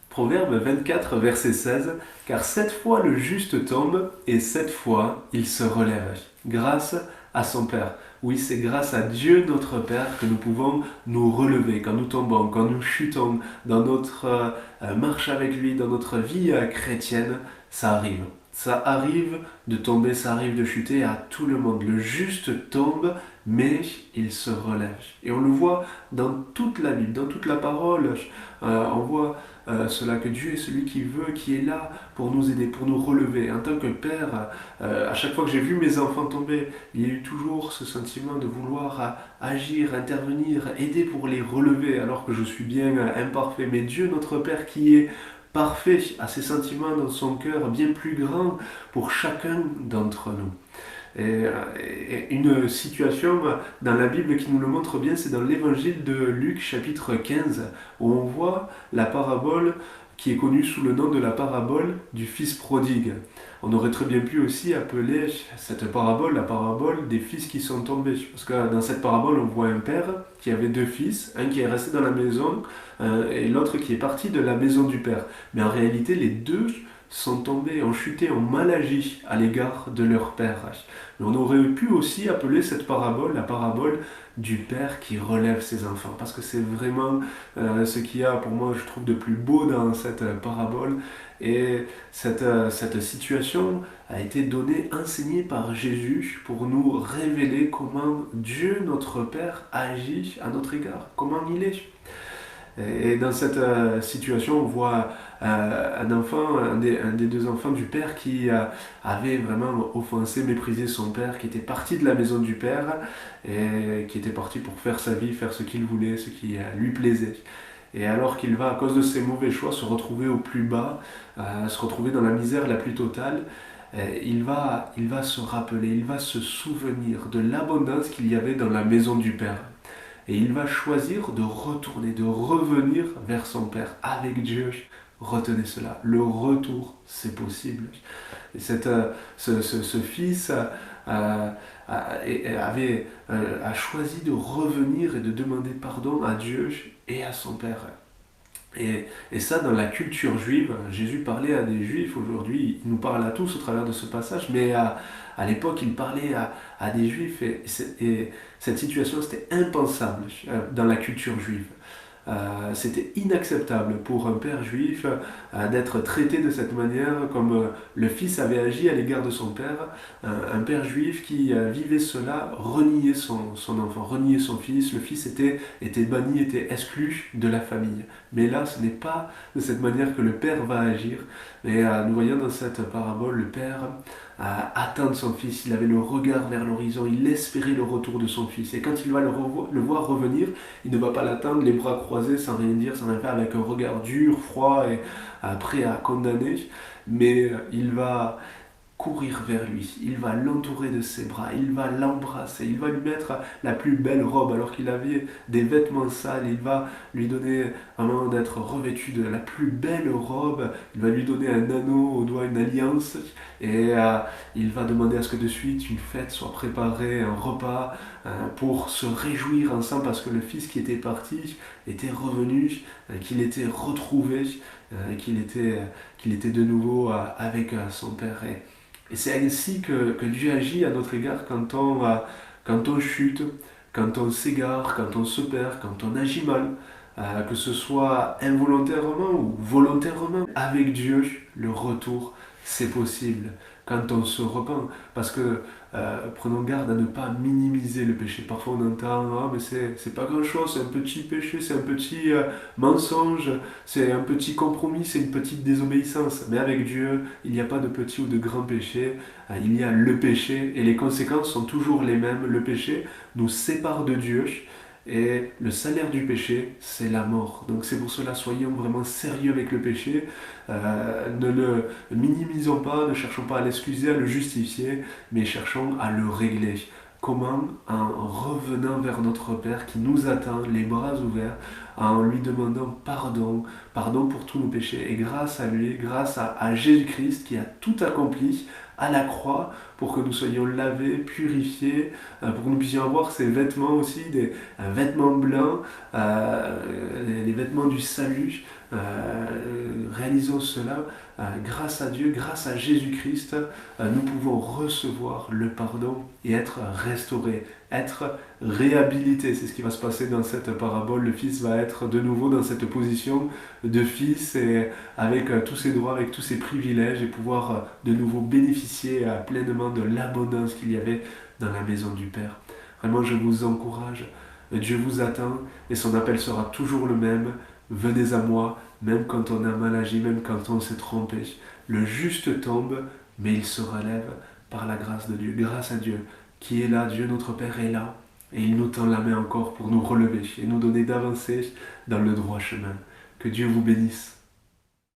Proverbe 24, verset 16, car 7 fois le juste tombe et 7 fois il se relève, grâce à son Père. Oui, c'est grâce à Dieu notre Père que nous pouvons nous relever quand nous tombons, quand nous chutons dans notre marche avec lui, dans notre vie chrétienne, ça arrive. Ça arrive de tomber, ça arrive de chuter à tout le monde. Le juste tombe, mais il se relève. Et on le voit dans toute la Bible, dans toute la parole. On voit cela que Dieu est celui qui veut, qui est là pour nous aider, pour nous relever. En tant que père, à chaque fois que j'ai vu mes enfants tomber, il y a eu toujours ce sentiment de vouloir agir, intervenir, aider pour les relever, alors que je suis bien imparfait. Mais Dieu, notre Père, qui est parfait, a ses sentiments dans son cœur bien plus grands pour chacun d'entre nous. Et une situation dans la Bible qui nous le montre bien, c'est dans l'évangile de Luc chapitre 15, où on voit la parabole qui est connue sous le nom de la parabole du fils prodigue. On aurait très bien pu aussi appeler cette parabole la parabole des fils qui sont tombés. Parce que dans cette parabole, on voit un père qui avait 2 fils, un qui est resté dans la maison et l'autre qui est parti de la maison du père. Mais en réalité, les deux sont tombés, ont chuté, ont mal agi à l'égard de leur père. Mais on aurait pu aussi appeler cette parabole la parabole du père qui relève ses enfants, parce que c'est vraiment ce qu'il y a pour moi, je trouve, de plus beau dans cette parabole. Et cette situation a été donnée, enseignée par Jésus pour nous révéler comment Dieu, notre Père, agit à notre égard, comment il est. Et dans cette situation, on voit un enfant, un des 2 enfants du père qui avait vraiment offensé, méprisé son père, qui était parti de la maison du père et qui était parti pour faire sa vie, faire ce qu'il voulait, ce qui lui plaisait. Et alors qu'il va, à cause de ses mauvais choix, se retrouver au plus bas, se retrouver dans la misère la plus totale, il va se rappeler, il va se souvenir de l'abondance qu'il y avait dans la maison du Père. Et il va choisir de retourner, de revenir vers son Père avec Dieu. Retenez cela, le retour, c'est possible. Et ce fils a choisi de revenir et de demander pardon à Dieu et à son Père. Et ça, dans la culture juive, Jésus parlait à des juifs, aujourd'hui il nous parle à tous au travers de ce passage, mais à l'époque il parlait à des juifs, et cette situation c'était impensable dans la culture juive. C'était inacceptable pour un père juif d'être traité de cette manière, comme le fils avait agi à l'égard de son père. Un père juif qui vivait cela reniait son enfant, reniait son fils. Le fils était banni, était exclu de la famille. Mais là, ce n'est pas de cette manière que le père va agir. Mais nous voyons dans cette parabole le père attendre son fils. Il avait le regard vers l'horizon, il espérait le retour de son fils. Et quand il va le voir revenir, il ne va pas l'attendre les bras croisés sans rien dire, sans rien faire, avec un regard dur, froid et prêt à condamner. Mais il va courir vers lui, il va l'entourer de ses bras, il va l'embrasser, il va lui mettre la plus belle robe alors qu'il avait des vêtements sales, il va lui donner un moment d'être revêtu de la plus belle robe, il va lui donner un anneau au doigt, une alliance, et il va demander à ce que de suite une fête soit préparée, un repas pour se réjouir ensemble parce que le fils qui était parti était revenu, qu'il était retrouvé, qu'il était de nouveau avec son père. Et c'est ainsi que Dieu agit à notre égard quand on chute, quand on s'égare, quand on se perd, quand on agit mal, que ce soit involontairement ou volontairement. Avec Dieu, le retour, c'est possible quand on se repent. Parce que prenons garde à ne pas minimiser le péché. Parfois on entend ah, mais c'est pas grand chose, c'est un petit péché, c'est un petit mensonge, c'est un petit compromis, c'est une petite désobéissance. Mais avec Dieu, il n'y a pas de petit ou de grand péché, il y a le péché et les conséquences sont toujours les mêmes. Le péché nous sépare de Dieu. Et le salaire du péché, c'est la mort. Donc c'est pour cela, soyons vraiment sérieux avec le péché. Ne le minimisons pas, ne cherchons pas à l'excuser, à le justifier, mais cherchons à le régler. Comment? En revenant vers notre Père qui nous attend, les bras ouverts, en lui demandant pardon, pardon pour tous nos péchés. Et grâce à lui, grâce à Jésus-Christ qui a tout accompli à la croix pour que nous soyons lavés, purifiés, pour que nous puissions avoir ces vêtements aussi, des vêtements blancs, les vêtements du salut. Réalisons cela grâce à Dieu, grâce à Jésus-Christ, nous pouvons recevoir le pardon et être restaurés, être réhabilités. C'est ce qui va se passer dans cette parabole. Le Fils va être de nouveau dans cette position de Fils et avec tous ses droits, avec tous ses privilèges et pouvoir de nouveau bénéficier pleinement de l'abondance qu'il y avait dans la maison du Père. Vraiment, je vous encourage. Dieu vous attend et son appel sera toujours le même. Venez à moi, même quand on a mal agi, même quand on s'est trompé. Le juste tombe, mais il se relève par la grâce de Dieu. Grâce à Dieu qui est là, Dieu notre Père est là. Et il nous tend la main encore pour nous relever et nous donner d'avancer dans le droit chemin. Que Dieu vous bénisse.